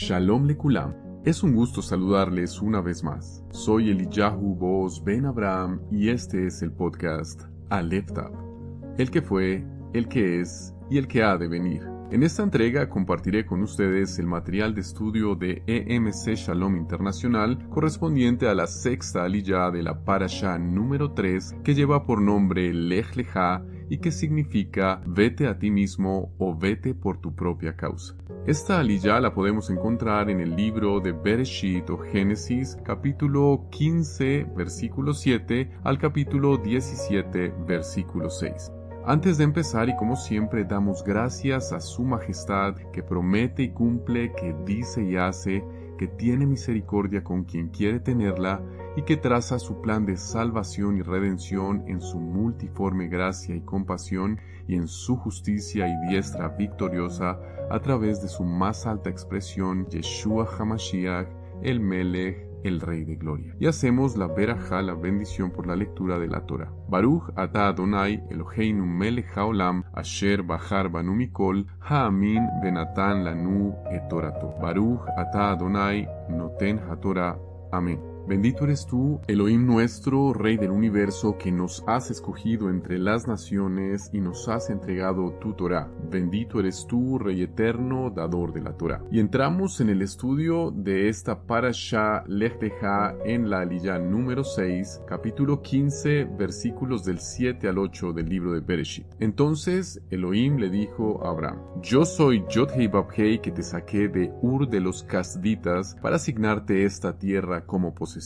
Shalom Lekulam. Es un gusto saludarles una vez más. Soy Eliyahu Boaz Ben Abraham y este es el podcast Aleph Tav, el que fue, el que es y el que ha de venir. En esta entrega compartiré con ustedes el material de estudio de EMC Shalom Internacional correspondiente a la sexta aliyá de la Parashá número 3 que lleva por nombre Lech Lecha y que significa vete a ti mismo o vete por tu propia causa. Esta aliyá la podemos encontrar en el libro de Bereshit o Génesis, capítulo 15, versículo 7 al capítulo 17, versículo 6. Antes de empezar, y como siempre, damos gracias a Su Majestad, que promete y cumple, que dice y hace, que tiene misericordia con quien quiere tenerla, y que traza su plan de salvación y redención en su multiforme gracia y compasión, y en su justicia y diestra victoriosa, a través de su más alta expresión, Yeshua HaMashiach, el Melech, el Rey de Gloria. Y hacemos la berajá, la bendición por la lectura de la Torah. Baruch ata Adonai Eloheinu melech haolam asher bachar banu mikol haamin venatan lanu et torato. Baruch ata Adonai noten haTorah. Amén. Bendito eres tú, Elohim nuestro, Rey del universo, que nos has escogido entre las naciones y nos has entregado tu Torah. Bendito eres tú, Rey eterno, dador de la Torah. Y entramos en el estudio de esta Parashá Lech Lecha en la aliyá número 6, capítulo 15, versículos del 7 al 8 del libro de Bereshit. Entonces Elohim le dijo a Abraham: Yo soy Yod-Hei Vav-Hei, que te saqué de Ur de los Casditas para asignarte esta tierra como posesión.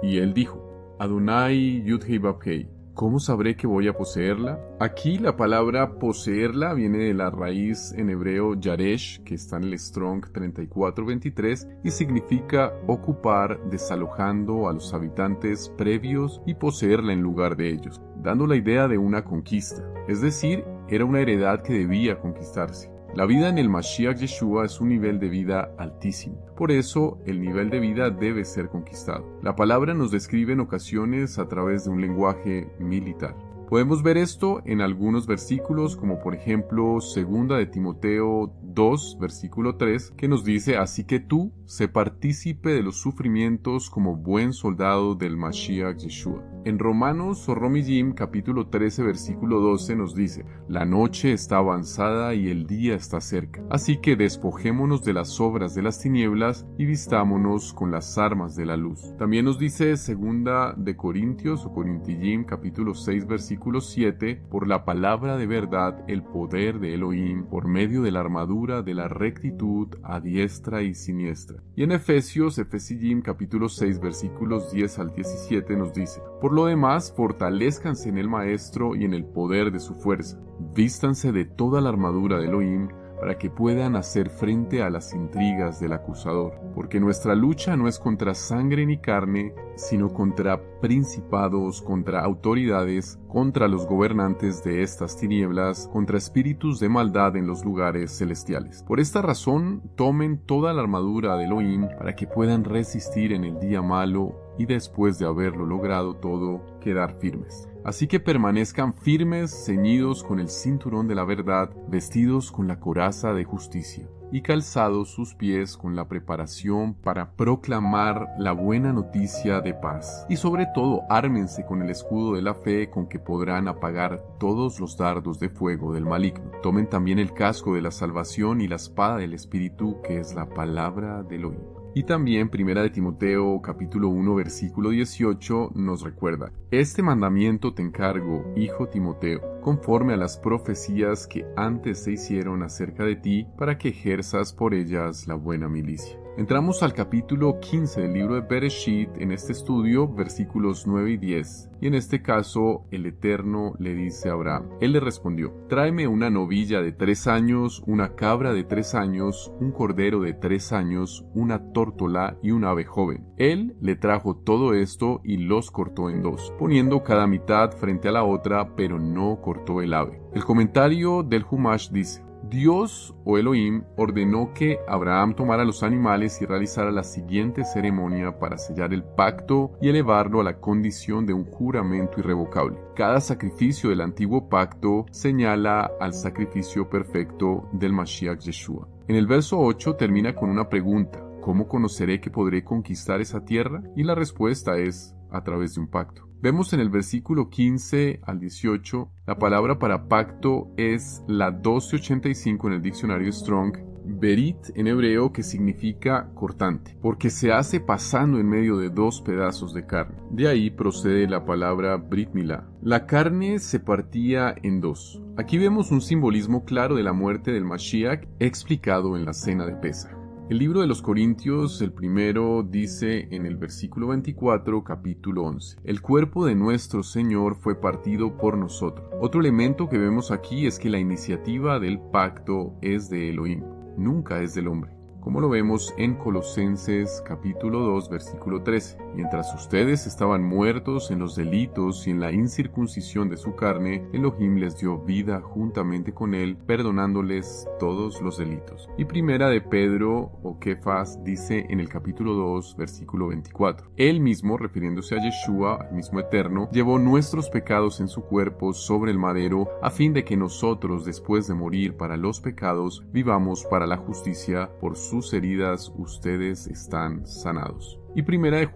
Y él dijo: Adonai Yud-Hei Vav-Hei, ¿cómo sabré que voy a poseerla? Aquí la palabra poseerla viene de la raíz en hebreo yaresh, que está en el Strong 3423, y significa ocupar desalojando a los habitantes previos y poseerla en lugar de ellos, dando la idea de una conquista, es decir, era una heredad que debía conquistarse. La vida en el Mashiach Yeshua es un nivel de vida altísimo. Por eso, el nivel de vida debe ser conquistado. La palabra nos describe en ocasiones a través de un lenguaje militar. Podemos ver esto en algunos versículos, como por ejemplo 2 de Timoteo 2, versículo 3, que nos dice: Así que tú, sé partícipe de los sufrimientos como buen soldado del Mashiach Yeshua. En Romanos o Romillim, capítulo 13, versículo 12, nos dice: La noche está avanzada y el día está cerca. Así que despojémonos de las obras de las tinieblas y vistámonos con las armas de la luz. También nos dice 2 de Corintios o Corintillim, capítulo 6, versículo 7, por la palabra de verdad, el poder de Elohim, por medio de la armadura de la rectitud a diestra y siniestra. Y en Efesiim capítulo 6 versículos 10 al 17 nos dice: Por lo demás, fortalezcanse en el Maestro y en el poder de su fuerza. Vístanse de toda la armadura de Elohim, para que puedan hacer frente a las intrigas del acusador, porque nuestra lucha no es contra sangre ni carne, sino contra principados, contra autoridades, contra los gobernantes de estas tinieblas, contra espíritus de maldad en los lugares celestiales. Por esta razón, tomen toda la armadura de Elohim para que puedan resistir en el día malo y después de haberlo logrado todo, quedar firmes. Así que permanezcan firmes, ceñidos con el cinturón de la verdad, vestidos con la coraza de justicia, y calzados sus pies con la preparación para proclamar la buena noticia de paz. Y sobre todo, ármense con el escudo de la fe, con que podrán apagar todos los dardos de fuego del maligno. Tomen también el casco de la salvación y la espada del Espíritu, que es la palabra de Elohim. Y también 1 de Timoteo capítulo 1 versículo 18 nos recuerda: Este mandamiento te encargo, hijo Timoteo, conforme a las profecías que antes se hicieron acerca de ti, para que ejerzas por ellas la buena milicia. Entramos al capítulo 15 del libro de Bereshit en este estudio, versículos 9 y 10. Y en este caso, el Eterno le dice a Abraham. Él le respondió: Tráeme una novilla de 3 años, una cabra de 3 años, un cordero de 3 años, una tórtola y un ave joven. Él le trajo todo esto y los cortó en dos, poniendo cada mitad frente a la otra, pero no cortó el ave. El comentario del Humash dice: Dios o Elohim ordenó que Abraham tomara los animales y realizara la siguiente ceremonia para sellar el pacto y elevarlo a la condición de un juramento irrevocable. Cada sacrificio del antiguo pacto señala al sacrificio perfecto del Mashiach Yeshua. En el verso 8 termina con una pregunta: ¿cómo conoceré que podré conquistar esa tierra? Y la respuesta es: a través de un pacto. Vemos en el versículo 15 al 18, la palabra para pacto es la 1285 en el diccionario Strong, berit en hebreo, que significa cortante, porque se hace pasando en medio de dos pedazos de carne. De ahí procede la palabra Brit Milá. La carne se partía en dos. Aquí vemos un simbolismo claro de la muerte del Mashiach explicado en la cena de Pesaj. El libro de los Corintios, el primero, dice en el versículo 24, capítulo 11: el cuerpo de nuestro Señor fue partido por nosotros. Otro elemento que vemos aquí es que la iniciativa del pacto es de Elohim, nunca es del hombre, como lo vemos en Colosenses capítulo 2, versículo 13. Mientras ustedes estaban muertos en los delitos y en la incircuncisión de su carne, Elohim les dio vida juntamente con él, perdonándoles todos los delitos. Y primera de Pedro, o Kefas, dice en el capítulo 2, versículo 24: él mismo, refiriéndose a Yeshua, al mismo Eterno, llevó nuestros pecados en su cuerpo sobre el madero, a fin de que nosotros, después de morir para los pecados, vivamos para la justicia. Por sus heridas ustedes están sanados. Y primera de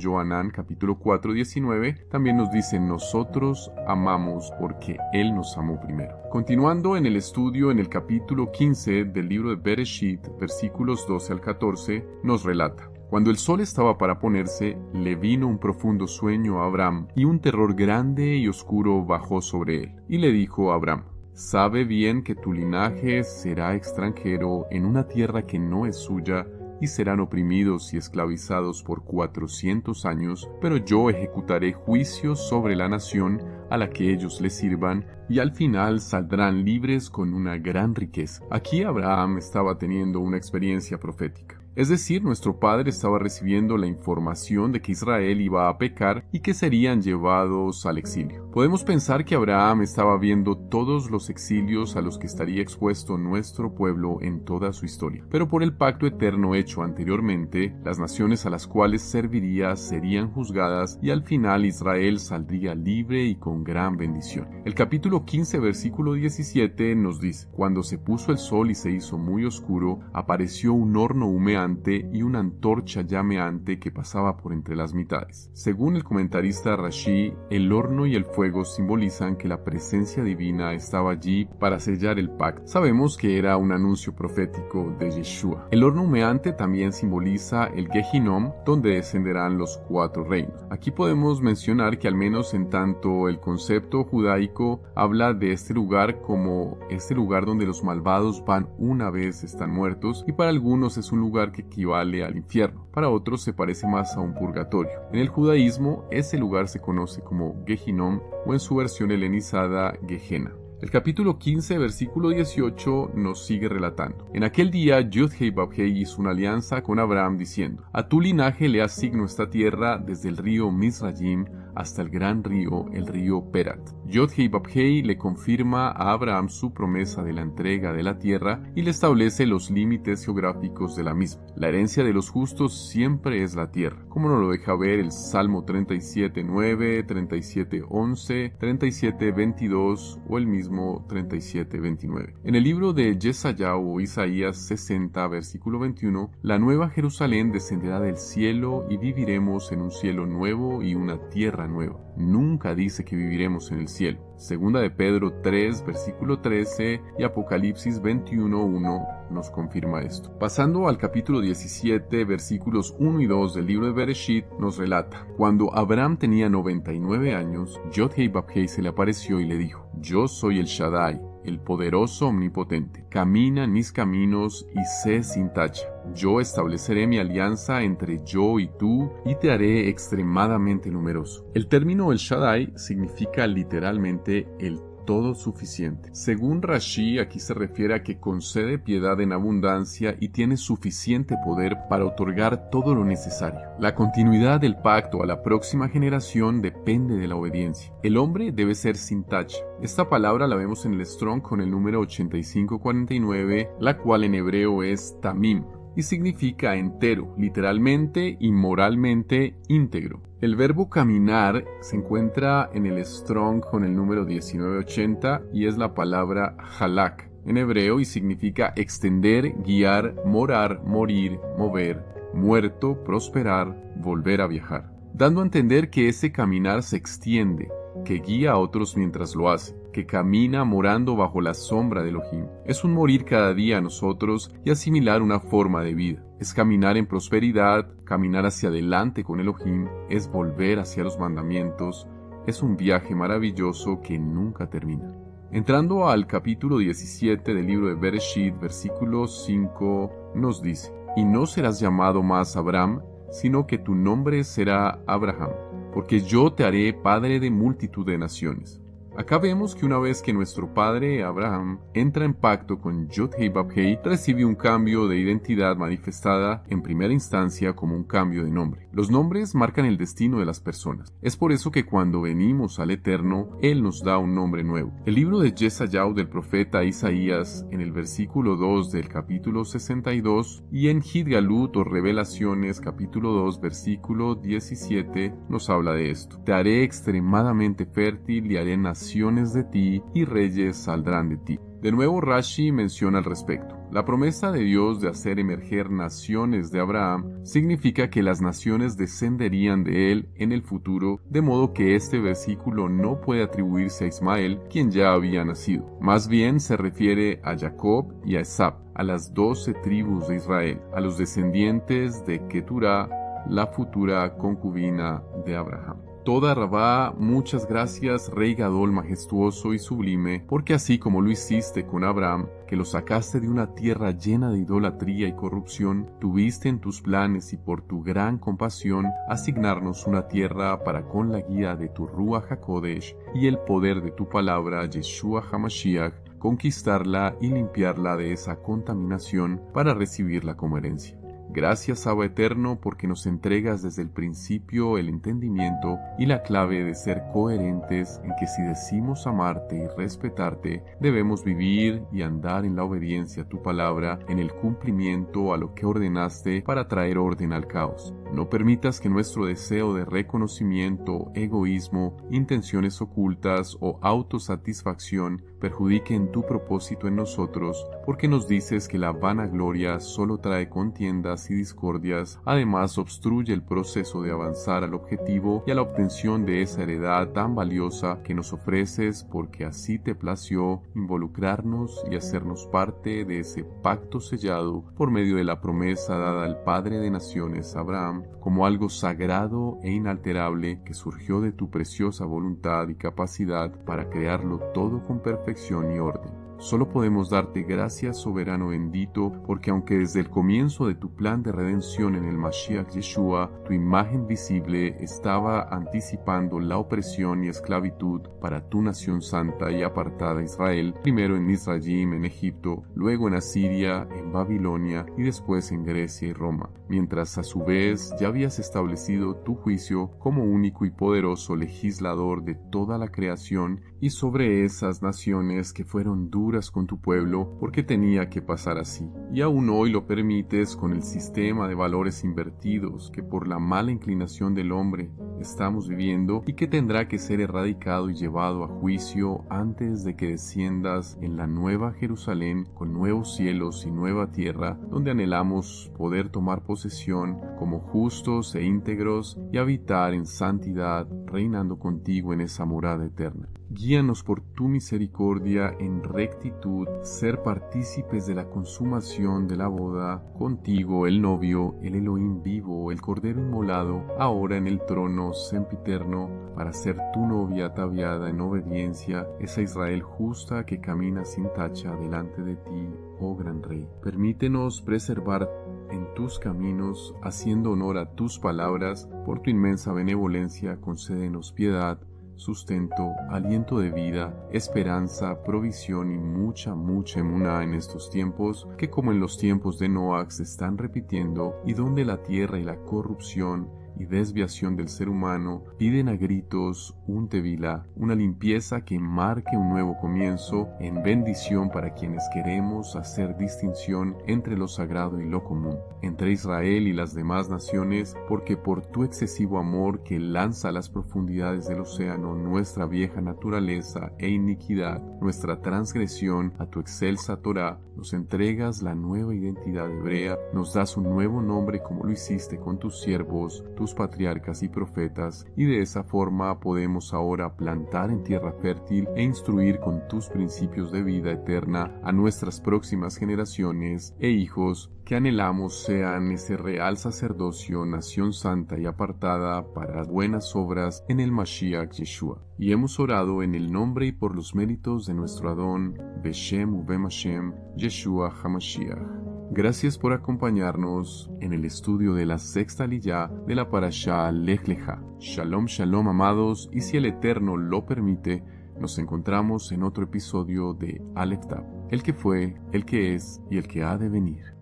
Johanán, capítulo 4, 19, también nos dice: nosotros amamos porque Él nos amó primero. Continuando en el estudio, en el capítulo 15 del libro de Bereshit, versículos 12 al 14, nos relata: cuando el sol estaba para ponerse, le vino un profundo sueño a Abraham, y un terror grande y oscuro bajó sobre él. Y le dijo a Abraham: sabe bien que tu linaje será extranjero en una tierra que no es suya, y serán oprimidos y esclavizados por 400 años, pero yo ejecutaré juicios sobre la nación a la que ellos le sirvan, y al final saldrán libres con una gran riqueza. Aquí Abraham estaba teniendo una experiencia profética. Es decir, nuestro padre estaba recibiendo la información de que Israel iba a pecar y que serían llevados al exilio. Podemos pensar que Abraham estaba viendo todos los exilios a los que estaría expuesto nuestro pueblo en toda su historia. Pero por el pacto eterno hecho anteriormente, las naciones a las cuales serviría serían juzgadas y al final Israel saldría libre y con gran bendición. El capítulo 15, versículo 17 nos dice: cuando se puso el sol y se hizo muy oscuro, apareció un horno humeante y una antorcha llameante que pasaba por entre las mitades. Según el comentarista Rashi, el horno y el fuego simbolizan que la presencia divina estaba allí para sellar el pacto. Sabemos que era un anuncio profético de Yeshua. El horno humeante también simboliza el Gehinom, donde descenderán los 4 reinos. Aquí podemos mencionar que al menos en tanto el concepto judaico habla de este lugar como este lugar donde los malvados van una vez están muertos, y para algunos es un lugar que equivale al infierno. Para otros se parece más a un purgatorio. En el judaísmo, ese lugar se conoce como Gehinom, o en su versión helenizada, Gehenna. El capítulo 15, versículo 18 nos sigue relatando: en aquel día Yud-Hei Bab-Hei hizo una alianza con Abraham diciendo: a tu linaje le asigno esta tierra desde el río Mizrayim hasta el gran río, el río Perat. Yod-Hei Bab-Hei le confirma a Abraham su promesa de la entrega de la tierra y le establece los límites geográficos de la misma. La herencia de los justos siempre es la tierra, como nos lo deja ver el Salmo 37:9, 37:11, 37:22 o el mismo 37:29. En el libro de Yeshayahu o Isaías 60, versículo 21, la nueva Jerusalén descenderá del cielo y viviremos en un cielo nuevo y una tierra nueva. Nunca dice que viviremos en el cielo. Segunda de Pedro 3, versículo 13 y Apocalipsis 21:1 nos confirma esto. Pasando al capítulo 17, versículos 1 y 2 del libro de Bereshit, nos relata: cuando Abraham tenía 99 años, Yod-Hei Bab-Hei se le apareció y le dijo: yo soy el Shaddai, el poderoso omnipotente. Camina en mis caminos y sé sin tacha. Yo estableceré mi alianza entre yo y tú y te haré extremadamente numeroso. El término El Shaddai significa literalmente el todo suficiente. Según Rashi, aquí se refiere a que concede piedad en abundancia y tiene suficiente poder para otorgar todo lo necesario. La continuidad del pacto a la próxima generación depende de la obediencia. El hombre debe ser sin tacha. Esta palabra la vemos en el Strong con el número 8549, la cual en hebreo es tamim, y significa entero, literalmente y moralmente íntegro. El verbo caminar se encuentra en el Strong con el número 1980 y es la palabra halak, en hebreo y significa extender, guiar, morar, morir, mover, muerto, prosperar, volver a viajar, dando a entender que ese caminar se extiende, que guía a otros mientras lo hace, que camina morando bajo la sombra de Elohim. Es un morir cada día a nosotros y asimilar una forma de vida. Es caminar en prosperidad, caminar hacia adelante con Elohim, es volver hacia los mandamientos. Es un viaje maravilloso que nunca termina. Entrando al capítulo 17 del libro de Bereshit, versículo 5, nos dice: «Y no serás llamado más Abraham, sino que tu nombre será Abraham, porque yo te haré padre de multitud de naciones». Acá vemos que una vez que nuestro padre Abraham entra en pacto con Yod-Heh-Vav-Heh, recibe un cambio de identidad manifestada en primera instancia como un cambio de nombre. Los nombres marcan el destino de las personas. Es por eso que cuando venimos al Eterno, Él nos da un nombre nuevo. El libro de Yeshayahu del profeta Isaías, en el versículo 2 del capítulo 62, y en Hidgalut o Revelaciones, capítulo 2, versículo 17, nos habla de esto. Te haré extremadamente fértil y haré nacer de ti, y reyes saldrán de ti. De nuevo Rashi menciona al respecto. La promesa de Dios de hacer emerger naciones de Abraham significa que las naciones descenderían de él en el futuro, de modo que este versículo no puede atribuirse a Ismael, quien ya había nacido. Más bien se refiere a Jacob y a Esab, a las 12 tribus de Israel, a los descendientes de Keturah, la futura concubina de Abraham. Toda Rabá, muchas gracias, Rey Gadol majestuoso y sublime, porque así como lo hiciste con Abraham, que lo sacaste de una tierra llena de idolatría y corrupción, tuviste en tus planes y por tu gran compasión asignarnos una tierra para con la guía de tu Ruach HaKodesh y el poder de tu palabra, Yeshua HaMashiach, conquistarla y limpiarla de esa contaminación para recibirla como herencia. Gracias, Abba Eterno, porque nos entregas desde el principio el entendimiento y la clave de ser coherentes en que si decimos amarte y respetarte, debemos vivir y andar en la obediencia a tu palabra, en el cumplimiento a lo que ordenaste para traer orden al caos. No permitas que nuestro deseo de reconocimiento, egoísmo, intenciones ocultas o autosatisfacción perjudiquen tu propósito en nosotros, porque nos dices que la vanagloria solo trae contiendas y discordias, además obstruye el proceso de avanzar al objetivo y a la obtención de esa heredad tan valiosa que nos ofreces, porque así te plació involucrarnos y hacernos parte de ese pacto sellado por medio de la promesa dada al Padre de Naciones, Abraham, como algo sagrado e inalterable que surgió de tu preciosa voluntad y capacidad para crearlo todo con perfección y orden. Solo podemos darte gracias, soberano bendito, porque aunque desde el comienzo de tu plan de redención en el Mashiach Yeshua, tu imagen visible estaba anticipando la opresión y esclavitud para tu nación santa y apartada Israel, primero en Misrayim, en Egipto, luego en Asiria, en Babilonia y después en Grecia y Roma, mientras a su vez ya habías establecido tu juicio como único y poderoso legislador de toda la creación y sobre esas naciones que fueron duras con tu pueblo, porque tenía que pasar así. Y aún hoy lo permites con el sistema de valores invertidos que por la mala inclinación del hombre estamos viviendo y que tendrá que ser erradicado y llevado a juicio antes de que desciendas en la nueva Jerusalén con nuevos cielos y nueva tierra, donde anhelamos poder tomar posesión como justos e íntegros y habitar en santidad, reinando contigo en esa morada eterna. Guíanos por tu misericordia en rectitud, ser partícipes de la consumación de la boda, contigo el novio, el Elohim vivo, el Cordero inmolado, ahora en el trono sempiterno, para ser tu novia ataviada en obediencia, esa Israel justa que camina sin tacha delante de ti, oh gran Rey. Permítenos preservar en tus caminos, haciendo honor a tus palabras, por tu inmensa benevolencia, concédenos piedad, sustento, aliento de vida, esperanza, provisión y mucha emuná en estos tiempos que como en los tiempos de Noach se están repitiendo y donde la tierra y la corrupción y desviación del ser humano piden a gritos un tevilá, una limpieza que marque un nuevo comienzo en bendición para quienes queremos hacer distinción entre lo sagrado y lo común, entre Israel y las demás naciones, porque por tu excesivo amor que lanza a las profundidades del océano nuestra vieja naturaleza e iniquidad, nuestra transgresión, a tu excelsa Torá, nos entregas la nueva identidad hebrea, nos das un nuevo nombre como lo hiciste con tus siervos, tus patriarcas y profetas, y de esa forma podemos ahora plantar en tierra fértil e instruir con tus principios de vida eterna a nuestras próximas generaciones e hijos que anhelamos sean ese real sacerdocio, nación santa y apartada para buenas obras en el Mashiach Yeshua. Y hemos orado en el nombre y por los méritos de nuestro Adón, Beshem Ubem Hashem, Yeshua HaMashiach. Gracias por acompañarnos en el estudio de la sexta aliyá de la parashá Lech Lecha. Shalom, shalom, amados, y si el Eterno lo permite, nos encontramos en otro episodio de Aleph Tav, el que fue, el que es y el que ha de venir.